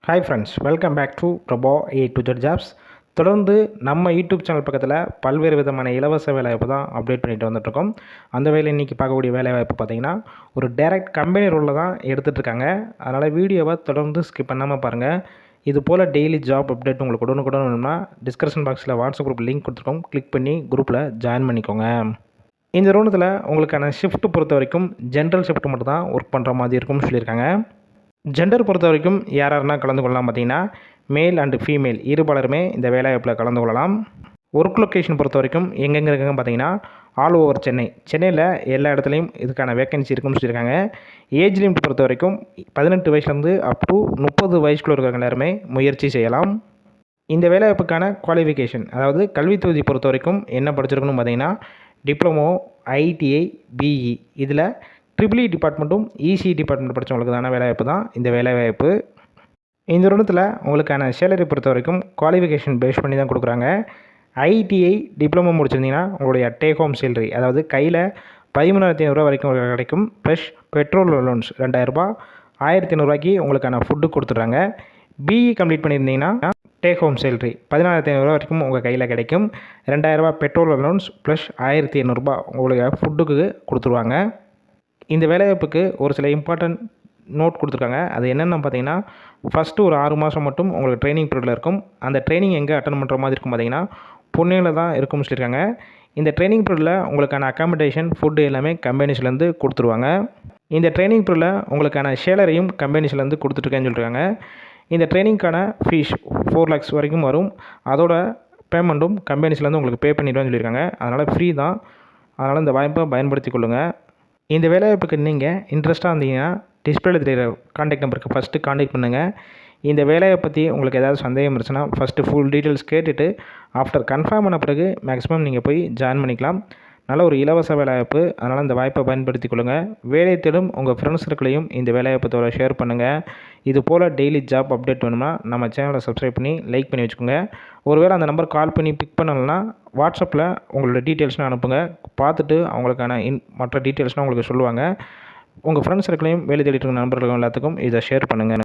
Hi friends, welcome back to Prabha A to Z jobs. தொடர்ந்து நம்ம YouTube channel பக்கத்தில் பல்வேறு விதமான இலவச வேலைவாய்ப்பு தான் அப்டேட் பண்ணிட்டு வந்துட்டுருக்கோம். அந்த வேலை இன்றைக்கி பார்க்கக்கூடிய வேலைவாய்ப்பு பார்த்திங்கன்னா ஒரு டைரக்ட் கம்பெனி ரோலில் தான் எடுத்துகிட்ருக்காங்க. அதனால் வீடியோவை தொடர்ந்து ஸ்கிப் பண்ணாமல் பாருங்கள். இது போல் டெய்லி ஜாப் அப்டேட் உங்களுக்கு உடனுக்குடன் வேணும்னா டிஸ்கிரிப்ஷன் பாக்ஸில் வாட்ஸ்அப் குரூப் லிங்க் கொடுத்துருக்கோம். கிளிக் பண்ணி குரூப்பில் ஜாயின் பண்ணிக்கோங்க. இந்த நிறுவனத்தில் உங்களுக்கான ஷிஃப்ட் பொறுத்த வரைக்கும் ஜென்ரல் ஷிஃப்ட் மட்டும் தான் ஒர்க் பண்ணுற மாதிரி இருக்கும்னு சொல்லியிருக்காங்க. ஜெண்டர் பொறுத்த வரைக்கும் யாரெல்லாம் கலந்து கொள்ளலாம் பார்த்தீங்கன்னா மேல் அண்டு ஃபீமேல் இருபாலருமே இந்த வேலைவாய்ப்பில் கலந்து கொள்ளலாம். ஒர்க் லொக்கேஷன் பொறுத்த வரைக்கும் எங்கெங்கே இருக்குங்க பார்த்தீங்கன்னா ஆல் ஓவர் சென்னையில் எல்லா இடத்துலையும் இதுக்கான வேக்கன்சி இருக்குன்னு சொல்லியிருக்காங்க. ஏஜ் லிமிட் பொறுத்த வரைக்கும் 18 வயசுலேருந்து அப் டு 30 வயசுக்குள்ள இருக்கிறவங்க எல்லாருமே முயற்சி செய்யலாம். இந்த வேலைவாய்ப்புக்கான குவாலிஃபிகேஷன், அதாவது கல்வி தொகுதி பொறுத்த வரைக்கும் என்ன படிச்சிருக்கணும் பார்த்தீங்கன்னா டிப்ளமோ, ஐடிஐ, பிஇ இதில் ட்ரிபிள் டிபார்ட்மெண்ட்டும் இசி டிபார்ட்மெண்ட் படித்தவங்களுக்கு தான வேலைவாய்ப்பு தான் இந்த வேலைவாய்ப்பு. இந்த நிறுவனத்தில் உங்களுக்கான சேலரி பொறுத்த வரைக்கும் குவாலிஃபிகேஷன் பேஸ் பண்ணி தான் கொடுக்குறாங்க. ஐடிஐ டிப்ளமோ முடிச்சிருந்தீங்கன்னா உங்களுடைய டேக் ஹோம் சேலரி, அதாவது கையில் 13,500 வரைக்கும் கிடைக்கும். ப்ளஸ் பெட்ரோல் அலோன்ஸ் 2,000, 1,500 உங்களுக்கான ஃபுட்டு கொடுத்துட்றாங்க. பிஇ கம்ப்ளீட் பண்ணியிருந்தீங்கன்னா டேக் ஹோம் சேலரி 14,500 வரைக்கும் உங்கள் கையில் கிடைக்கும். 2,000 பெட்ரோல் அலோன்ஸ் ப்ளஸ் 1,500 உங்களுக்கு ஃபுட்டுக்கு கொடுத்துருவாங்க. இந்த வேலைவாய்ப்புக்கு ஒரு சில இம்பார்ட்டன்ட் நோட் கொடுத்துருக்காங்க. அது என்னென்னு பார்த்தீங்கன்னா ஃபஸ்ட்டு ஒரு 6 மாதம் மட்டும் உங்களுக்கு ட்ரைனிங் பீரியடில் இருக்கும். அந்த ட்ரைனிங் எங்கே அட்டன் பண்ணுற மாதிரி இருக்கும் பார்த்தீங்கன்னா புனேயில் தான் இருக்கும்னு சொல்லியிருக்காங்க. இந்த ட்ரைனிங் பீரியடில் உங்களுக்கான அக்காமடேஷன் ஃபுட்டு எல்லாமே கம்பெனிஸ்லேருந்து கொடுத்துருவாங்க. இந்த ட்ரைனிங் பீரியடில் உங்களுக்கான சேலரியும் கம்பெனிஸ்லேருந்து கொடுத்துட்ருக்கேன்னு சொல்லியிருக்காங்க. இந்த ட்ரைனிங்க்கான ஃபீஸ் 4 lakhs வரைக்கும் வரும். அதோட பேமெண்ட்டும் கம்பெனிஸ்லேருந்து உங்களுக்கு பே பண்ணிவிடுவேன்னு சொல்லியிருக்காங்க. அதனால் ஃப்ரீ தான். அதனால் இந்த வாய்ப்பை பயன்படுத்தி கொள்ளுங்கள். இந்த வேலைவாய்ப்புக்கு நீங்கள் இன்ட்ரெஸ்ட்டாக இருந்தீங்கன்னா டிஸ்பிளேல தெரிகிற காண்டாக்ட் நம்பருக்கு ஃபஸ்ட்டு காண்டாக்ட் பண்ணுங்கள். இந்த வேலையை பற்றி உங்களுக்கு ஏதாவது சந்தேகம் இருந்துச்சுன்னா ஃபஸ்ட்டு ஃபுல் டீட்டெயில்ஸ் கேட்டுட்டு ஆஃப்டர் கன்ஃபார்ம் பண்ண பிறகு மேக்ஸிமம் நீங்கள் போய் ஜாயின் பண்ணிக்கலாம். நல்ல ஒரு இலவச வேலைவாய்ப்பு. அதனால் இந்த வாய்ப்பை பயன்படுத்தி கொள்ளுங்கள். வேலை தேடும் உங்கள் ஃப்ரெண்ட்ஸ் சர்க்கிளையும் இந்த வேலைவாய்ப்பத்தோட ஷேர் பண்ணுங்கள். இது போல் டெய்லி ஜாப் அப்டேட் வேணும்னா நம்ம சேனலை சப்ஸ்கிரைப் பண்ணி லைக் பண்ணி வச்சுக்கோங்க. ஒருவேளை அந்த நம்பர் கால் பண்ணி பிக் பண்ணலைன்னா வாட்ஸ்அப்பில் உங்களோட டீட்டெயில்ஸ்லாம் அனுப்புங்க. பார்த்துட்டு அவங்களுக்கான மற்ற டீட்டெயில்ஸ்லாம் உங்களுக்கு சொல்லுவாங்க. உங்கள் ஃப்ரெண்ட்ஸ் சர்க்கிளையும் வேலை தேடிட்டு இருக்க நண்பர்களும் எல்லாத்துக்கும் இதை ஷேர் பண்ணுங்கள்.